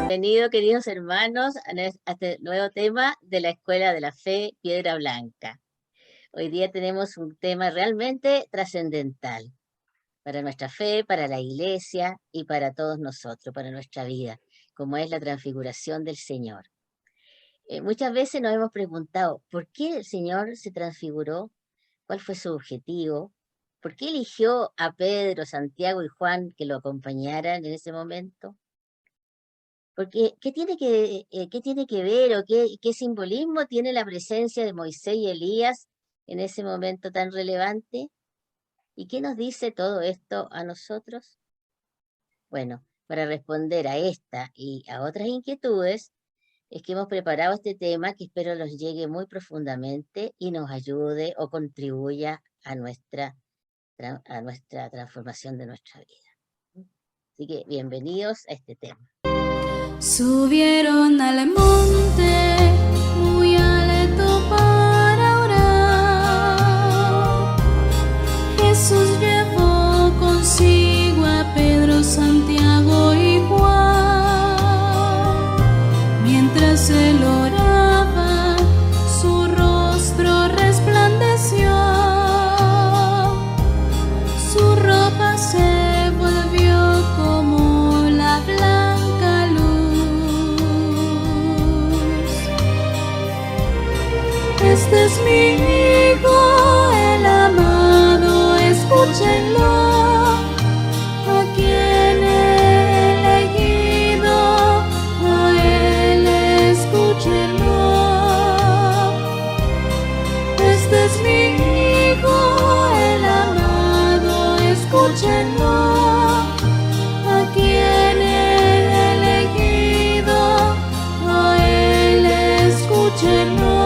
Bienvenidos, queridos hermanos, a este nuevo tema de la Escuela de la Fe, Piedra Blanca. Hoy día tenemos un tema realmente trascendental para nuestra fe, para la Iglesia y para todos nosotros, para nuestra vida, como es la transfiguración del Señor. Muchas veces nos hemos preguntado, ¿por qué el Señor se transfiguró? ¿Cuál fue su objetivo? ¿Por qué eligió a Pedro, Santiago y Juan que lo acompañaran en ese momento? Porque, ¿qué tiene que ver o qué simbolismo tiene la presencia de Moisés y Elías en ese momento tan relevante? ¿Y qué nos dice todo esto a nosotros? Bueno, para responder a esta y a otras inquietudes, es que hemos preparado este tema que espero nos llegue muy profundamente y nos ayude o contribuya a nuestra transformación de nuestra vida. Así que bienvenidos a este tema. Subieron al monte muy alto para orar. Jesús llevó consigo a Pedro, Santiago y Juan. Mientras él oraba, su rostro resplandeció. Su ropa se volvió como la blanca luz. Este es mi Hijo, el amado, escúchenlo, a quien he elegido, a él escúchenlo. Este es mi Hijo, el amado, escúchenlo, a quien he elegido, a él escúchenlo.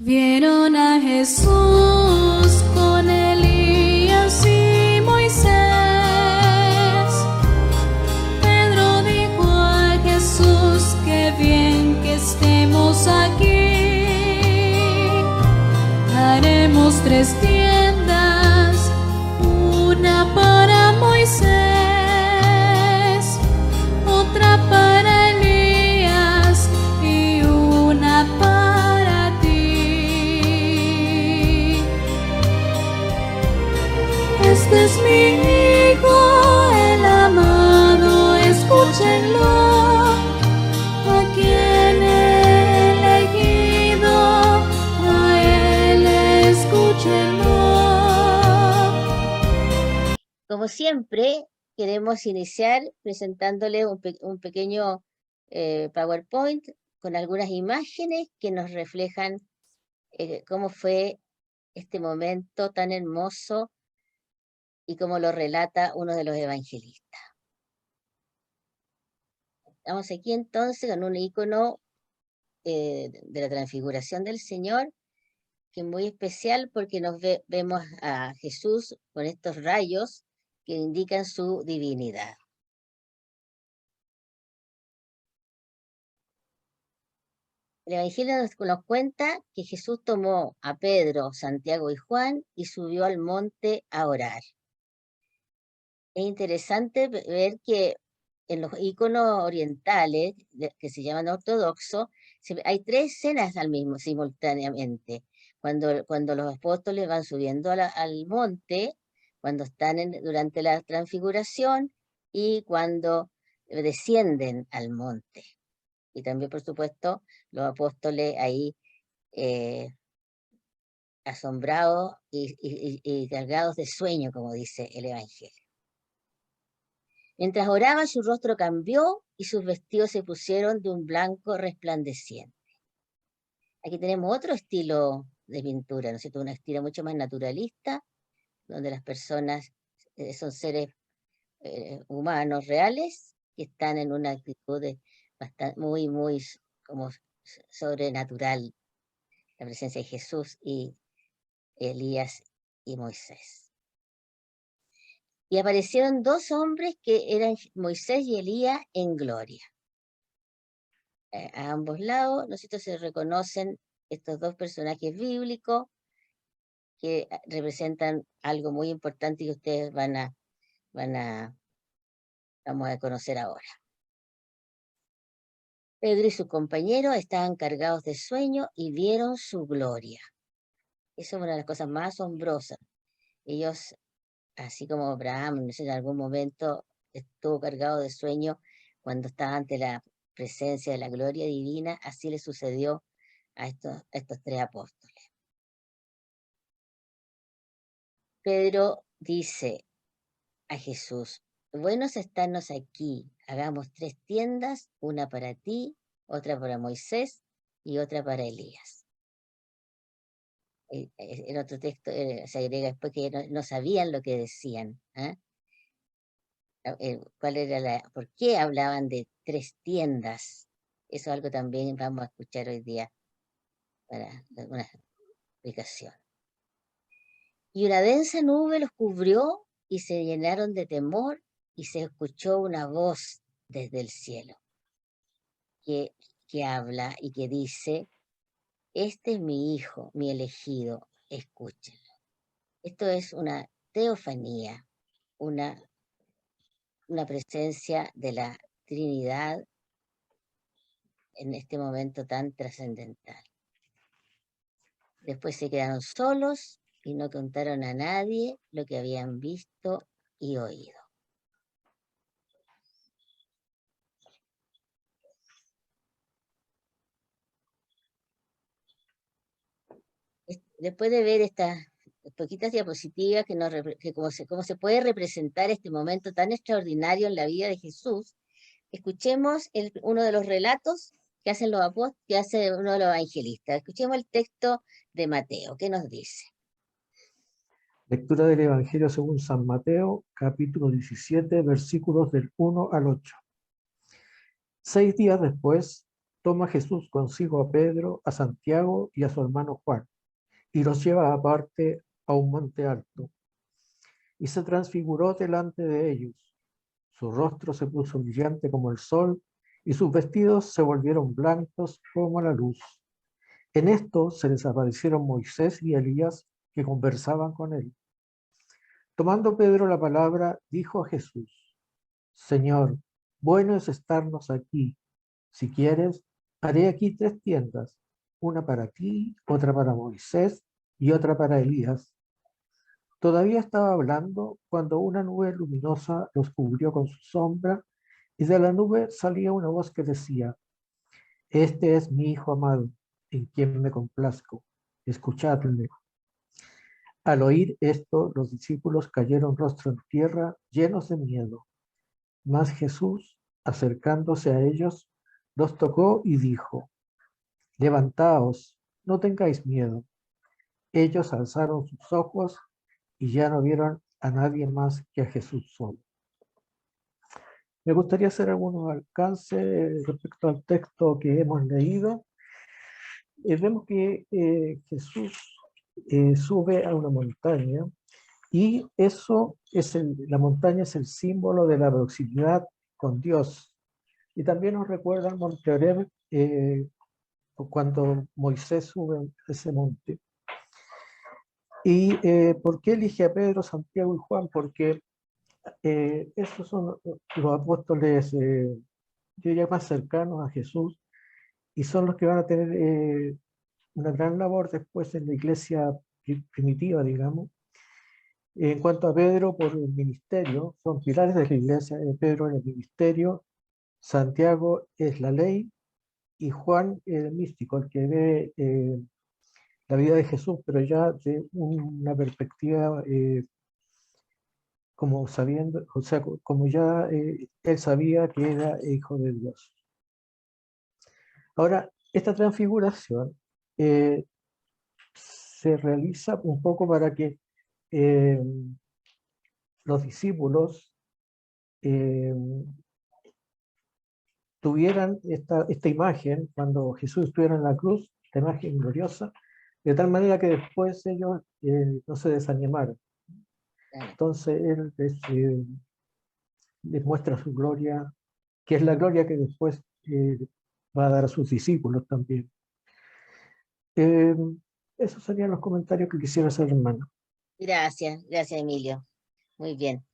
Vieron a Jesús con Elías y Moisés. Pedro dijo a Jesús, qué bien que estemos aquí. Haremos 3 tiendas, una para Moisés, otra para Elías y una para ti. Este es mi Hijo, el amado, escúchenlo, a quien he elegido, a él escúchenlo. Como siempre, queremos iniciar presentándole un pequeño PowerPoint con algunas imágenes que nos reflejan cómo fue este momento tan hermoso y cómo lo relata uno de los evangelistas. Estamos aquí entonces con un icono de la transfiguración del Señor, que es muy especial porque vemos a Jesús con estos rayos que indican su divinidad. El Evangelio nos cuenta que Jesús tomó a Pedro, Santiago y Juan y subió al monte a orar. Es interesante ver que en los iconos orientales, que se llaman ortodoxos, hay 3 escenas simultáneamente. Cuando los apóstoles van subiendo al monte, cuando están durante la transfiguración y cuando descienden al monte. Y también, por supuesto, los apóstoles ahí asombrados y cargados de sueño, como dice el Evangelio. Mientras oraban, su rostro cambió y sus vestidos se pusieron de un blanco resplandeciente. Aquí tenemos otro estilo de pintura, ¿no es cierto? Un estilo mucho más naturalista, donde las personas son seres humanos reales que están en una actitud muy como sobrenatural, la presencia de Jesús y Elías y Moisés. Y aparecieron dos hombres que eran Moisés y Elías en gloria. A ambos lados, nosotros se reconocen estos dos personajes bíblicos que representan algo muy importante que ustedes vamos a conocer ahora. Pedro y su compañero estaban cargados de sueño y vieron su gloria. Eso es una de las cosas más asombrosas. Ellos, así como Abraham, no sé, en algún momento estuvo cargado de sueño cuando estaba ante la presencia de la gloria divina, así le sucedió a estos tres apóstoles. Pedro dice a Jesús: bueno es estarnos aquí, hagamos 3 tiendas, una para ti, otra para Moisés y otra para Elías. En otro texto se agrega después que no sabían lo que decían. ¿Cuál era por qué hablaban de 3 tiendas? Eso es algo también vamos a escuchar hoy día para una explicación. Y una densa nube los cubrió y se llenaron de temor, y se escuchó una voz desde el cielo que habla y que dice: este es mi hijo, mi elegido, escúchenlo. Esto es una teofanía, una presencia de la Trinidad en este momento tan trascendental. Después se quedaron solos y no contaron a nadie lo que habían visto y oído. Después de ver estas poquitas diapositivas que cómo se puede representar este momento tan extraordinario en la vida de Jesús, escuchemos uno de los relatos que hacen que hace uno de los evangelistas. Escuchemos el texto de Mateo. ¿Qué nos dice? Lectura del Evangelio según San Mateo, capítulo 17, versículos del 1 al 8. 6 días después, toma Jesús consigo a Pedro, a Santiago y a su hermano Juan, y los lleva aparte a un monte alto. Y se transfiguró delante de ellos. Su rostro se puso brillante como el sol, y sus vestidos se volvieron blancos como la luz. En esto se les aparecieron Moisés y Elías, que conversaban con él. Tomando Pedro la palabra, dijo a Jesús: Señor, bueno es estarnos aquí. Si quieres, haré aquí 3 tiendas, una para ti, otra para Moisés y otra para Elías. Todavía estaba hablando cuando una nube luminosa los cubrió con su sombra, y de la nube salía una voz que decía: Este es mi Hijo amado, en quien me complazco. Escuchadle. Al oír esto, los discípulos cayeron rostro en tierra, llenos de miedo. Mas Jesús, acercándose a ellos, los tocó y dijo: Levantaos, no tengáis miedo. Ellos alzaron sus ojos y ya no vieron a nadie más que a Jesús solo. Me gustaría hacer algunos alcances respecto al texto que hemos leído. Vemos que Jesús sube a una montaña, y eso la montaña es el símbolo de la proximidad con Dios. Y también nos recuerda el monte Oreb, cuando Moisés sube a ese monte. ¿Y por qué elige a Pedro, Santiago y Juan? Porque estos son los apóstoles ya más cercanos a Jesús, y son los que van a tener una gran labor después en la iglesia primitiva, digamos. En cuanto a Pedro, por el ministerio, son pilares de la iglesia. Pedro en el ministerio, Santiago es la ley, y Juan es el místico, el que ve la vida de Jesús, pero ya de una perspectiva como sabiendo, o sea, como ya él sabía que era hijo de Dios. Ahora, esta transfiguración se realiza un poco para que los discípulos tuvieran esta imagen cuando Jesús estuviera en la cruz, esta imagen gloriosa, de tal manera que después ellos no se desanimaron. Entonces Él les muestra su gloria, que es la gloria que después va a dar a sus discípulos también. Esos serían los comentarios que quisiera hacer, hermano. Gracias, gracias, Emilio. Muy bien.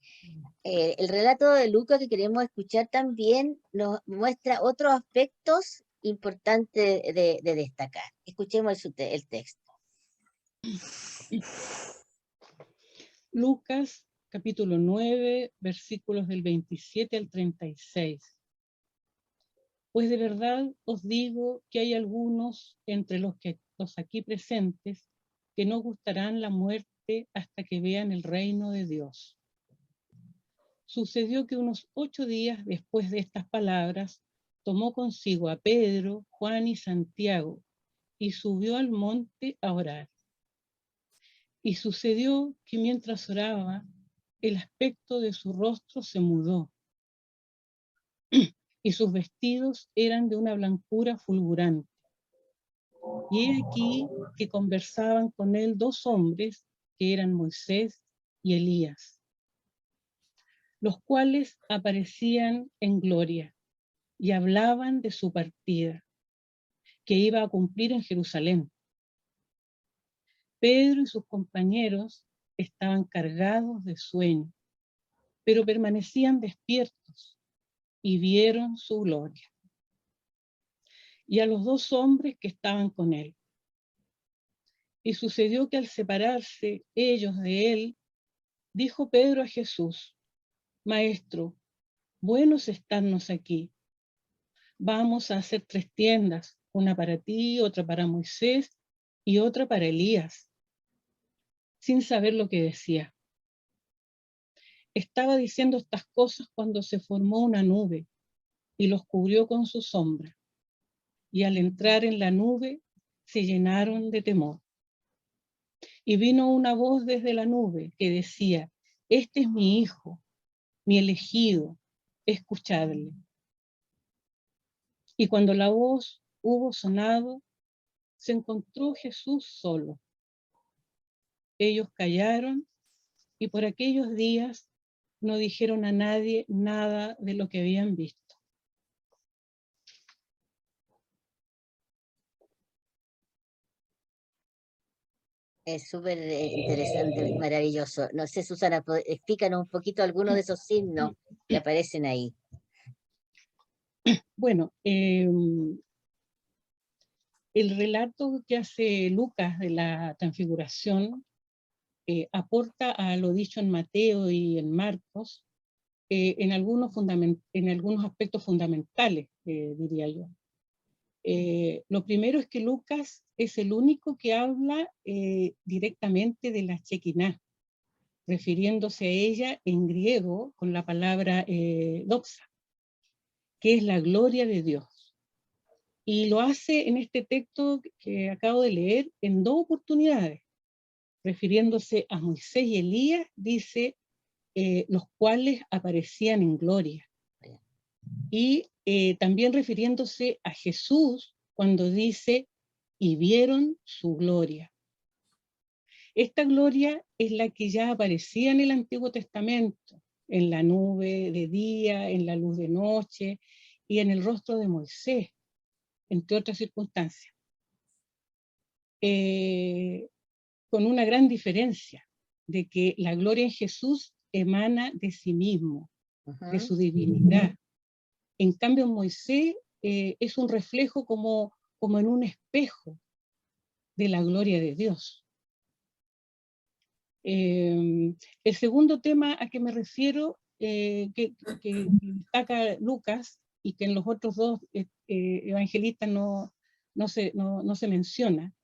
El relato de Lucas que queremos escuchar también nos muestra otros aspectos importantes de destacar. Escuchemos el texto. Lucas, capítulo 9, versículos del 27 al 36. Pues de verdad os digo que hay algunos entre los aquí presentes que no gustarán la muerte hasta que vean el reino de Dios. Sucedió que unos 8 días después de estas palabras, tomó consigo a Pedro, Juan y Santiago, y subió al monte a orar. Y sucedió que mientras oraba, el aspecto de su rostro se mudó, y sus vestidos eran de una blancura fulgurante. Y he aquí que conversaban con él 2 hombres, que eran Moisés y Elías, los cuales aparecían en gloria y hablaban de su partida, que iba a cumplir en Jerusalén. Pedro y sus compañeros estaban cargados de sueño, pero permanecían despiertos y vieron su gloria. Y a los 2 hombres que estaban con él. Y sucedió que al separarse ellos de él, dijo Pedro a Jesús: Maestro, bueno es estarnos aquí. Vamos a hacer 3 tiendas, una para ti, otra para Moisés y otra para Elías. Sin saber lo que decía. Estaba diciendo estas cosas cuando se formó una nube y los cubrió con su sombra. Y al entrar en la nube se llenaron de temor. Y vino una voz desde la nube que decía: Este es mi hijo, mi elegido, escuchadle. Y cuando la voz hubo sonado, se encontró Jesús solo. Ellos callaron y por aquellos días no dijeron a nadie nada de lo que habían visto. Es súper interesante, maravilloso. No sé, Susana, explícanos un poquito algunos de esos signos que aparecen ahí. Bueno, el relato que hace Lucas de la transfiguración aporta a lo dicho en Mateo y en Marcos en algunos aspectos fundamentales, diría yo. Lo primero es que Lucas es el único que habla directamente de la Shekinah, refiriéndose a ella en griego con la palabra doxa, que es la gloria de Dios. Y lo hace en este texto que acabo de leer en 2 oportunidades. Refiriéndose a Moisés y Elías, dice, los cuales aparecían en gloria. Y también refiriéndose a Jesús, cuando dice, y vieron su gloria. Esta gloria es la que ya aparecía en el Antiguo Testamento, en la nube de día, en la luz de noche, y en el rostro de Moisés, entre otras circunstancias. Con una gran diferencia, de que la gloria en Jesús emana de sí mismo, de su divinidad. En cambio, en Moisés es un reflejo como en un espejo de la gloria de Dios. El segundo tema a que me refiero, que destaca Lucas, y que en los otros 2 evangelistas no se menciona,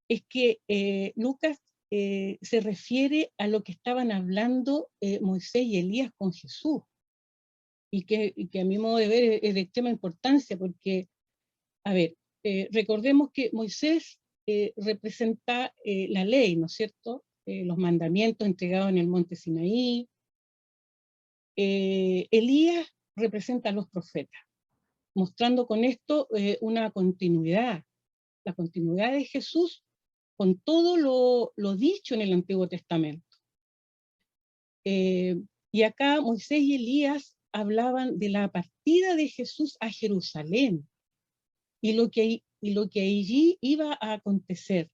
es que Lucas se refiere a lo que estaban hablando Moisés y Elías con Jesús, y que a mi modo de ver es de extrema importancia, porque, a ver, recordemos que Moisés representa la ley, ¿no es cierto? Los mandamientos entregados en el monte Sinaí, Elías representa a los profetas, mostrando con esto una continuidad, la continuidad de Jesús con todo lo dicho en el Antiguo Testamento. Y acá Moisés y Elías hablaban de la partida de Jesús a Jerusalén y lo que allí iba a acontecer,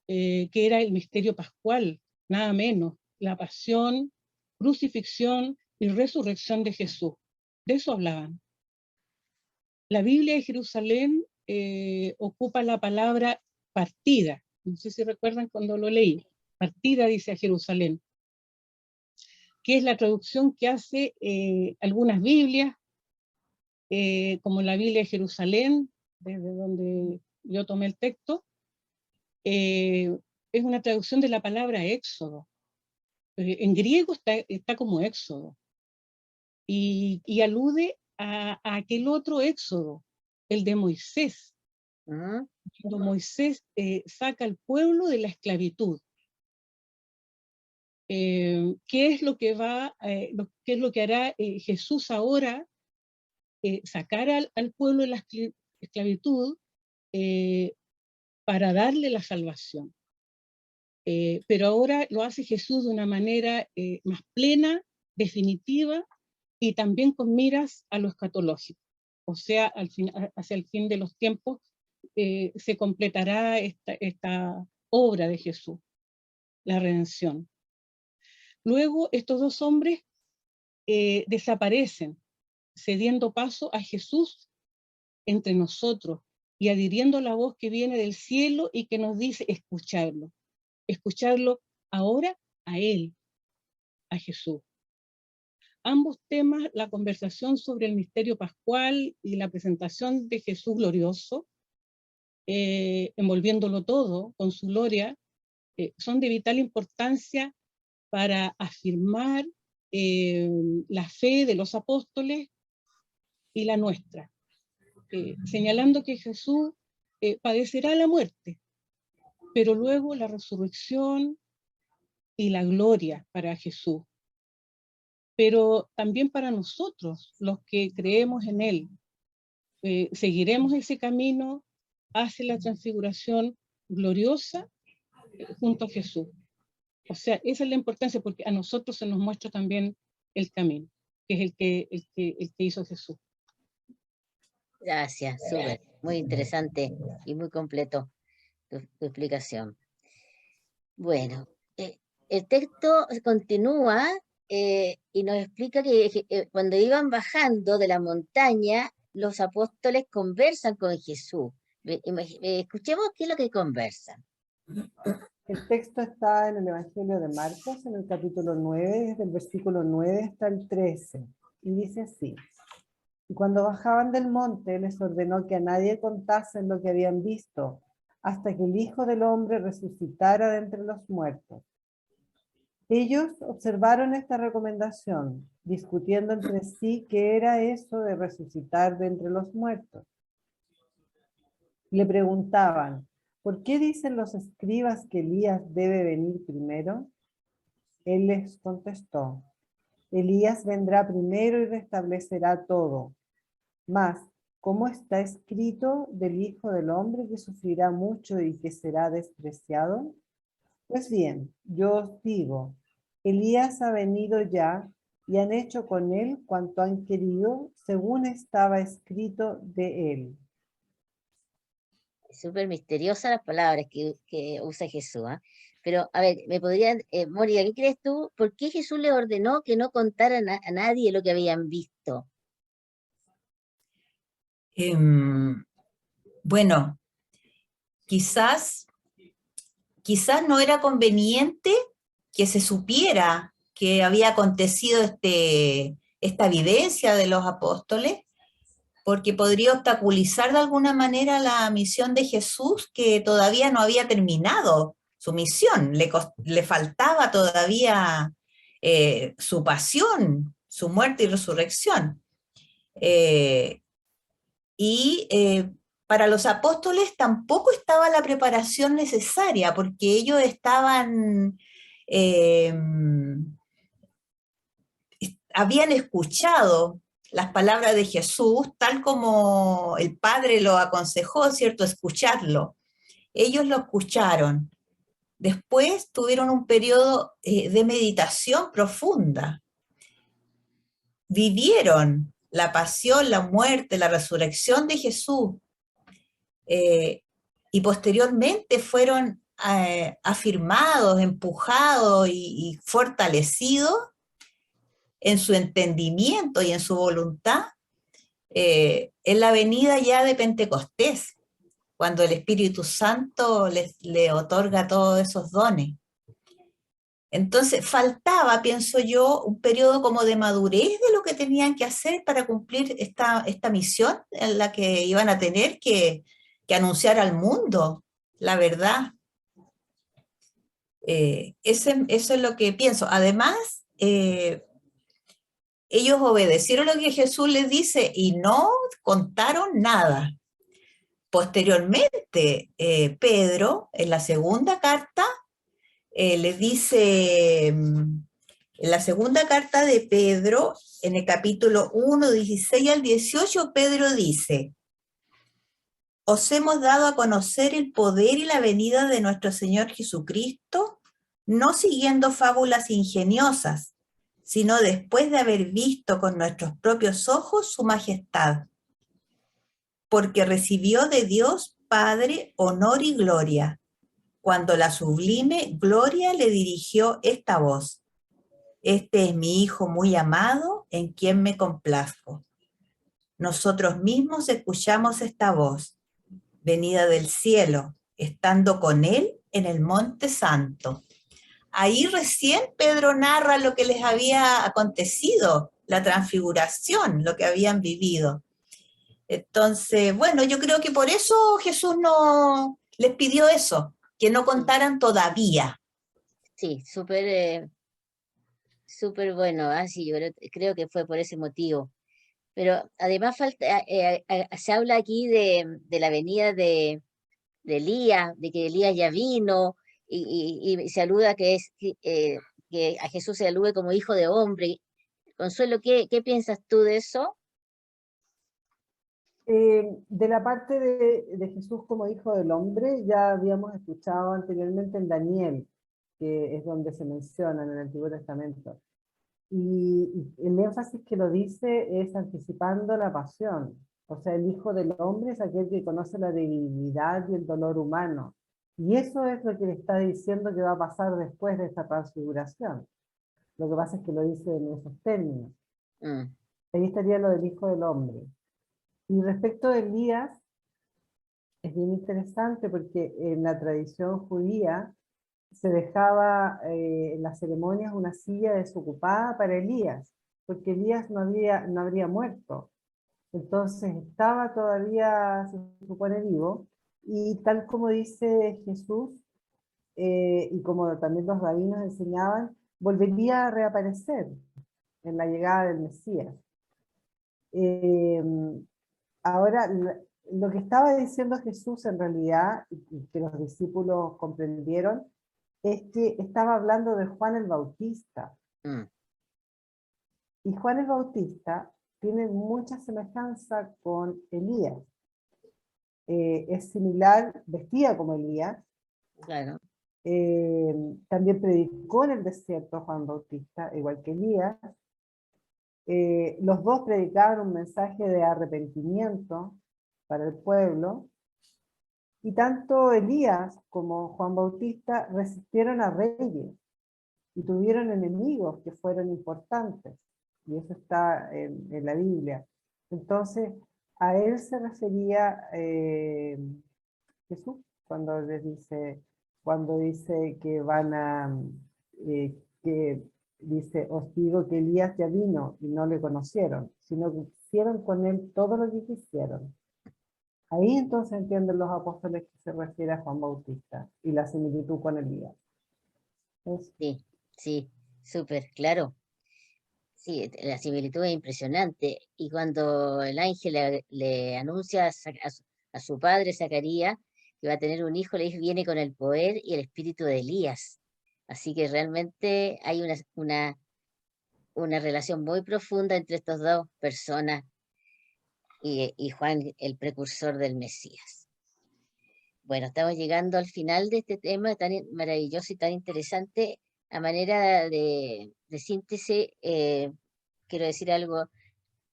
que era el misterio pascual, nada menos, la pasión, crucifixión y resurrección de Jesús. De eso hablaban. La Biblia de Jerusalén ocupa la palabra partida. No sé si recuerdan cuando lo leí. Partida dice a Jerusalén, que es la traducción que hace algunas Biblias, como la Biblia de Jerusalén, desde donde yo tomé el texto. Es una traducción de la palabra éxodo. En griego está como éxodo. Y alude a aquel otro éxodo, el de Moisés. Cuando Moisés saca al pueblo de la esclavitud. ¿Qué es lo que qué es lo que hará Jesús ahora? Sacar al pueblo de la esclavitud para darle la salvación. Pero ahora lo hace Jesús de una manera más plena, definitiva, y también con miras a lo escatológico. O sea, hacia el fin de los tiempos se completará esta obra de Jesús, la redención. Luego estos dos hombres desaparecen, cediendo paso a Jesús entre nosotros y adhiriendo la voz que viene del cielo y que nos dice escucharlo. Escucharlo ahora a Él, a Jesús. Ambos temas, la conversación sobre el misterio pascual y la presentación de Jesús glorioso, envolviéndolo todo con su gloria, son de vital importancia para afirmar la fe de los apóstoles y la nuestra, señalando que Jesús padecerá la muerte, pero luego la resurrección y la gloria para Jesús. Pero también para nosotros, los que creemos en Él, seguiremos ese camino hacia la transfiguración gloriosa junto a Jesús. O sea, esa es la importancia, porque a nosotros se nos muestra también el camino, que es el que hizo Jesús. Gracias, súper, muy interesante y muy completo tu explicación. Bueno, el texto continúa y nos explica que cuando iban bajando de la montaña, los apóstoles conversan con Jesús. Escuchemos qué es lo que conversan. El texto está en el Evangelio de Marcos, en el capítulo 9, desde el versículo 9 hasta el 13, y dice así: y cuando bajaban del monte, les ordenó que a nadie contasen lo que habían visto, hasta que el Hijo del Hombre resucitara de entre los muertos. Ellos observaron esta recomendación, discutiendo entre sí qué era eso de resucitar de entre los muertos. Le preguntaban: ¿por qué dicen los escribas que Elías debe venir primero? Él les contestó: Elías vendrá primero y restablecerá todo. Mas, ¿cómo está escrito del Hijo del Hombre que sufrirá mucho y que será despreciado? Pues bien, yo os digo, Elías ha venido ya y han hecho con él cuanto han querido, según estaba escrito de él. Súper misteriosas las palabras que usa Jesús. Pero, a ver, me podrían, Moria, ¿qué crees tú? ¿Por qué Jesús le ordenó que no contaran a nadie lo que habían visto? Bueno, quizás no era conveniente que se supiera que había acontecido esta evidencia de los apóstoles, porque podría obstaculizar de alguna manera la misión de Jesús, que todavía no había terminado su misión, le faltaba todavía su pasión, su muerte y resurrección. Para los apóstoles tampoco estaba la preparación necesaria, porque ellos estaban habían escuchado las palabras de Jesús, tal como el Padre lo aconsejó, ¿cierto? Escucharlo. Ellos lo escucharon. Después tuvieron un periodo de meditación profunda. Vivieron la pasión, la muerte, la resurrección de Jesús. Y posteriormente fueron afirmados, empujados y fortalecidos en su entendimiento y en su voluntad en la venida ya de Pentecostés, cuando el Espíritu Santo le otorga todos esos dones. Entonces faltaba, pienso yo, un periodo como de madurez de lo que tenían que hacer para cumplir esta misión en la que iban a tener que anunciar al mundo la verdad. Eso es lo que pienso. Además, ellos obedecieron lo que Jesús les dice y no contaron nada. Posteriormente, Pedro, en la segunda carta, les dice, en la segunda carta de Pedro, en el capítulo 1, 16 al 18, Pedro dice: os hemos dado a conocer el poder y la venida de nuestro Señor Jesucristo, no siguiendo fábulas ingeniosas, sino después de haber visto con nuestros propios ojos su majestad, porque recibió de Dios Padre honor y gloria, cuando la sublime gloria le dirigió esta voz: este es mi Hijo muy amado, en quien me complazco. Nosotros mismos escuchamos esta voz, venida del cielo, estando con él en el Monte Santo. Ahí recién Pedro narra lo que les había acontecido, la transfiguración, lo que habían vivido. Entonces, bueno, yo creo que por eso Jesús no les pidió eso, que no contaran todavía. Sí, súper súper bueno. Sí, yo creo que fue por ese motivo. Pero además se habla aquí de la venida de Elías, de que Elías ya vino, y se aluda que a Jesús se alude como hijo de hombre. Consuelo, ¿qué piensas tú de eso? De la parte de Jesús como hijo del hombre, ya habíamos escuchado anteriormente en Daniel, que es donde se menciona en el Antiguo Testamento. Y el énfasis que lo dice es anticipando la pasión. O sea, el Hijo del Hombre es aquel que conoce la debilidad y el dolor humano. Y eso es lo que le está diciendo que va a pasar después de esta transfiguración. Lo que pasa es que lo dice en esos términos. Ahí estaría lo del Hijo del Hombre. Y respecto de Elías, es bien interesante porque en la tradición judía se dejaba en las ceremonias una silla desocupada para Elías, porque Elías no habría muerto. Entonces estaba todavía, se supone, vivo, y tal como dice Jesús, y como también los rabinos enseñaban, volvería a reaparecer en la llegada del Mesías. Ahora, lo que estaba diciendo Jesús en realidad, y que los discípulos comprendieron, es que estaba hablando de Juan el Bautista. Y Juan el Bautista tiene mucha semejanza con Elías. Es similar, vestía como Elías. Claro. También predicó en el desierto Juan Bautista, igual que Elías. Los dos predicaban un mensaje de arrepentimiento para el pueblo. Y tanto Elías como Juan Bautista resistieron a reyes y tuvieron enemigos que fueron importantes. Y eso está en la Biblia. Entonces, a él se refería Jesús cuando dice que van a, que dice, os digo que Elías ya vino y no le conocieron, sino que hicieron con él todo lo que quisieron. Ahí entonces entienden los apóstoles que se refiere a Juan Bautista y la similitud con Elías. Sí, súper, claro. Sí, la similitud es impresionante. Y cuando el ángel le anuncia a su padre Zacarías que va a tener un hijo, le dice, viene con el poder y el espíritu de Elías. Así que realmente hay una relación muy profunda entre estas dos personas y Juan, el precursor del Mesías. Bueno, estamos llegando al final de este tema tan maravilloso y tan interesante. A manera de síntesis, quiero decir algo.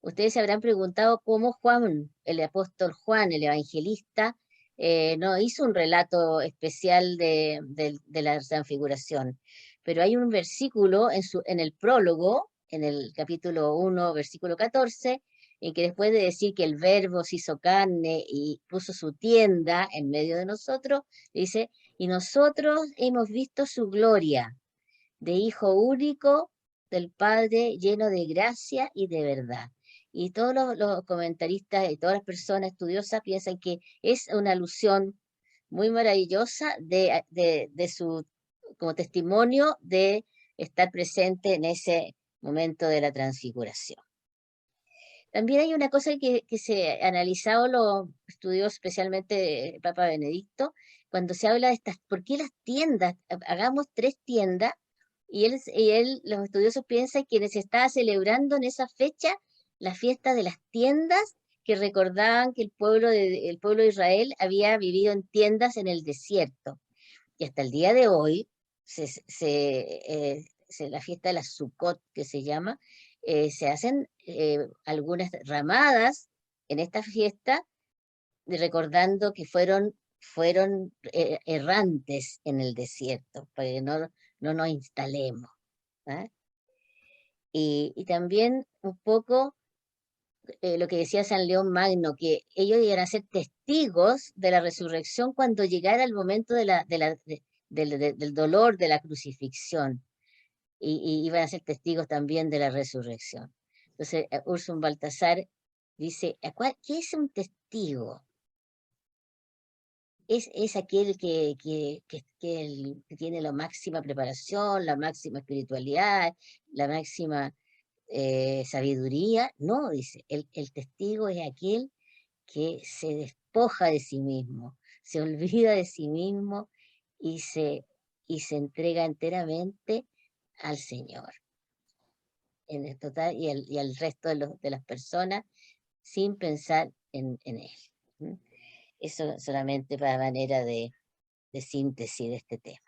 Ustedes se habrán preguntado cómo Juan, el apóstol Juan, el evangelista, no hizo un relato especial de la transfiguración, pero hay un versículo en el prólogo, en el capítulo 1, versículo 14, en que después de decir que el Verbo se hizo carne y puso su tienda en medio de nosotros, dice, y nosotros hemos visto su gloria de Hijo único del Padre, lleno de gracia y de verdad. Y todos los comentaristas y todas las personas estudiosas piensan que es una alusión muy maravillosa de su, como testimonio de estar presente en ese momento de la transfiguración. También hay una cosa que se ha analizado, lo estudió especialmente el Papa Benedicto, cuando se habla de estas, ¿por qué las tiendas? Hagamos 3 tiendas, y los estudiosos piensan que se estaba celebrando en esa fecha la fiesta de las tiendas, que recordaban que el pueblo de Israel había vivido en tiendas en el desierto. Y hasta el día de hoy, la fiesta de la Sukkot, que se llama, se hacen algunas ramadas en esta fiesta, recordando que fueron errantes en el desierto, para que no nos instalemos. ¿Ah? Y también un poco lo que decía San León Magno, que ellos iban a ser testigos de la resurrección cuando llegara el momento del dolor de la crucifixión, y iban a ser testigos también de la resurrección. Entonces, Ursun Baltasar dice, ¿qué es un testigo? Es aquel que tiene la máxima preparación, la máxima espiritualidad, la máxima sabiduría. No, dice, el testigo es aquel que se despoja de sí mismo, se olvida de sí mismo y se entrega enteramente al Señor, en el total, y al resto de las personas, sin pensar en él. ¿Mm? Eso solamente para manera de síntesis de este tema.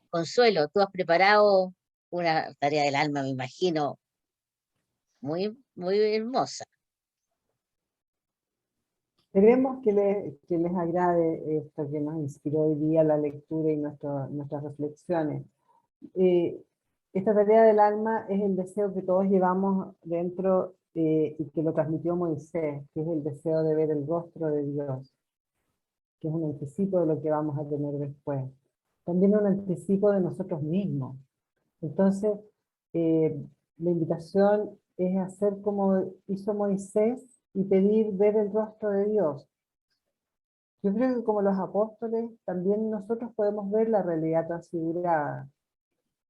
Consuelo, tú has preparado una tarea del alma, me imagino, muy, muy hermosa. Esperemos que les agrade esto que nos inspiró hoy día la lectura y nuestras reflexiones. Esta tarea del alma es el deseo que todos llevamos dentro y que lo transmitió Moisés, que es el deseo de ver el rostro de Dios, que es un anticipo de lo que vamos a tener después. También un anticipo de nosotros mismos. Entonces, la invitación es hacer como hizo Moisés y pedir ver el rostro de Dios. Yo creo que como los apóstoles, también nosotros podemos ver la realidad transfigurada.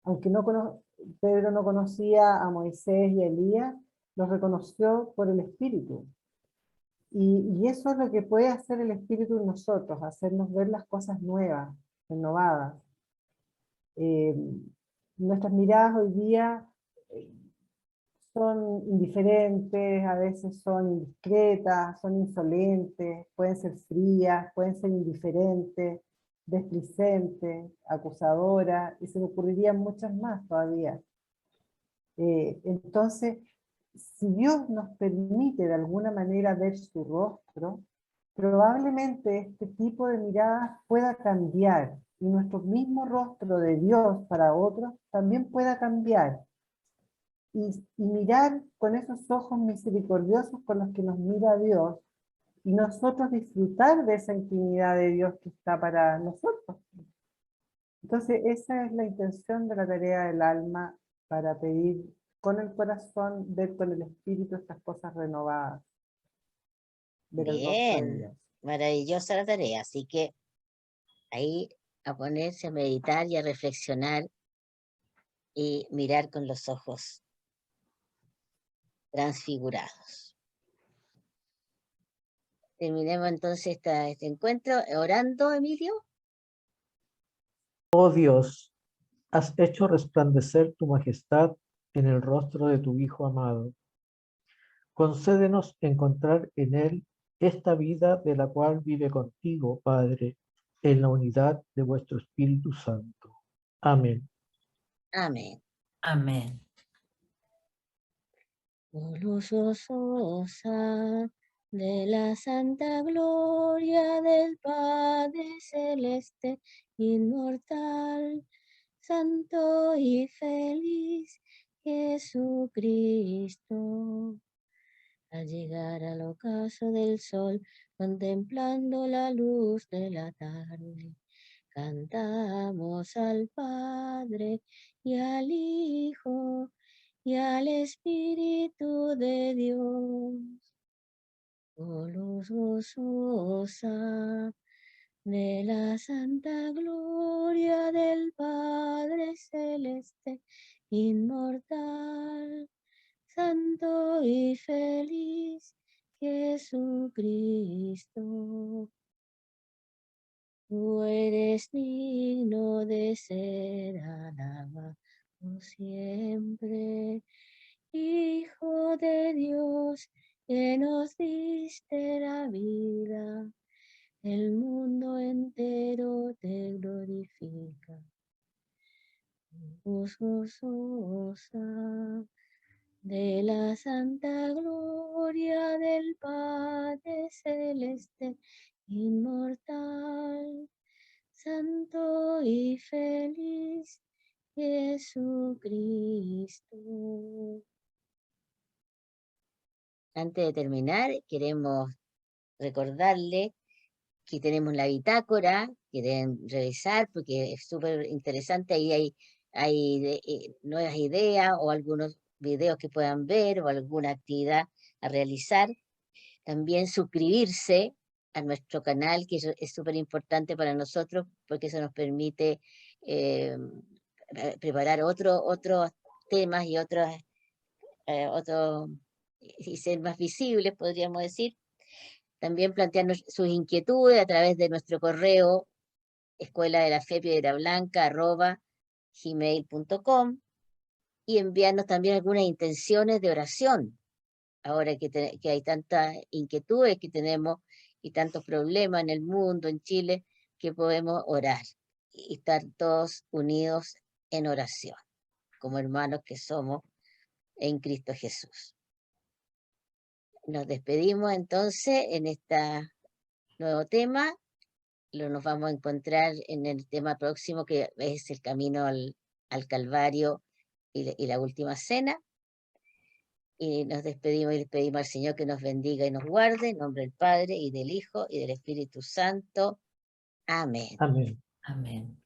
Aunque Pedro no conocía a Moisés y a Elías, los reconoció por el Espíritu. Y eso es lo que puede hacer el Espíritu en nosotros, hacernos ver las cosas nuevas, renovadas. Nuestras miradas hoy día son indiferentes, a veces son indiscretas, son insolentes, pueden ser frías, pueden ser indiferentes, desplicentes, acusadoras, y se me ocurrirían muchas más todavía. Entonces, si Dios nos permite de alguna manera ver su rostro, probablemente este tipo de miradas pueda cambiar, y nuestro mismo rostro de Dios para otros también pueda cambiar. Y mirar con esos ojos misericordiosos con los que nos mira Dios, y nosotros disfrutar de esa intimidad de Dios que está para nosotros. Entonces esa es la intención de la tarea del alma, para pedir con el corazón, ver con el espíritu estas cosas renovadas. Ver el rostro de Dios. Maravillosa la tarea, así que ahí a ponerse a meditar y a reflexionar y mirar con los ojos transfigurados. Terminemos entonces este encuentro orando, Emilio. Oh Dios, has hecho resplandecer tu majestad en el rostro de tu Hijo amado. Concédenos encontrar en Él esta vida de la cual vive contigo, Padre, en la unidad de vuestro Espíritu Santo. Amén. Amén. Amén. Gozosa de la santa gloria del Padre Celeste, inmortal, santo y feliz Jesucristo. Al llegar al ocaso del sol, contemplando la luz de la tarde, cantamos al Padre y al Hijo y al Espíritu de Dios. Oh luz gozosa de la santa gloria del Padre Celeste, inmortal, santo y feliz Jesucristo. Tú eres digno de ser alabado siempre, Hijo de Dios, que nos diste la vida, el mundo entero te glorifica. Luz gozosa de la santa gloria del Padre Celeste, inmortal, santo y feliz Jesucristo. Antes de terminar, queremos recordarle que tenemos la bitácora, que deben revisar porque es súper interesante. Ahí hay nuevas ideas o algunos videos que puedan ver o alguna actividad a realizar. También suscribirse a nuestro canal, que eso es súper importante para nosotros porque eso nos permite preparar otros temas y otros y ser más visibles, podríamos decir. También plantearnos sus inquietudes a través de nuestro correo escueladelafepiedrablanca@gmail.com y enviarnos también algunas intenciones de oración. Ahora que hay tantas inquietudes que tenemos y tantos problemas en el mundo, en Chile, que podemos orar y estar todos unidos en oración, como hermanos que somos en Cristo Jesús. Nos despedimos entonces en este nuevo tema. Nos vamos a encontrar en el tema próximo, que es el camino al Calvario y la última cena. Y nos despedimos y le pedimos al Señor que nos bendiga y nos guarde, en nombre del Padre y del Hijo y del Espíritu Santo. Amén. Amén. Amén.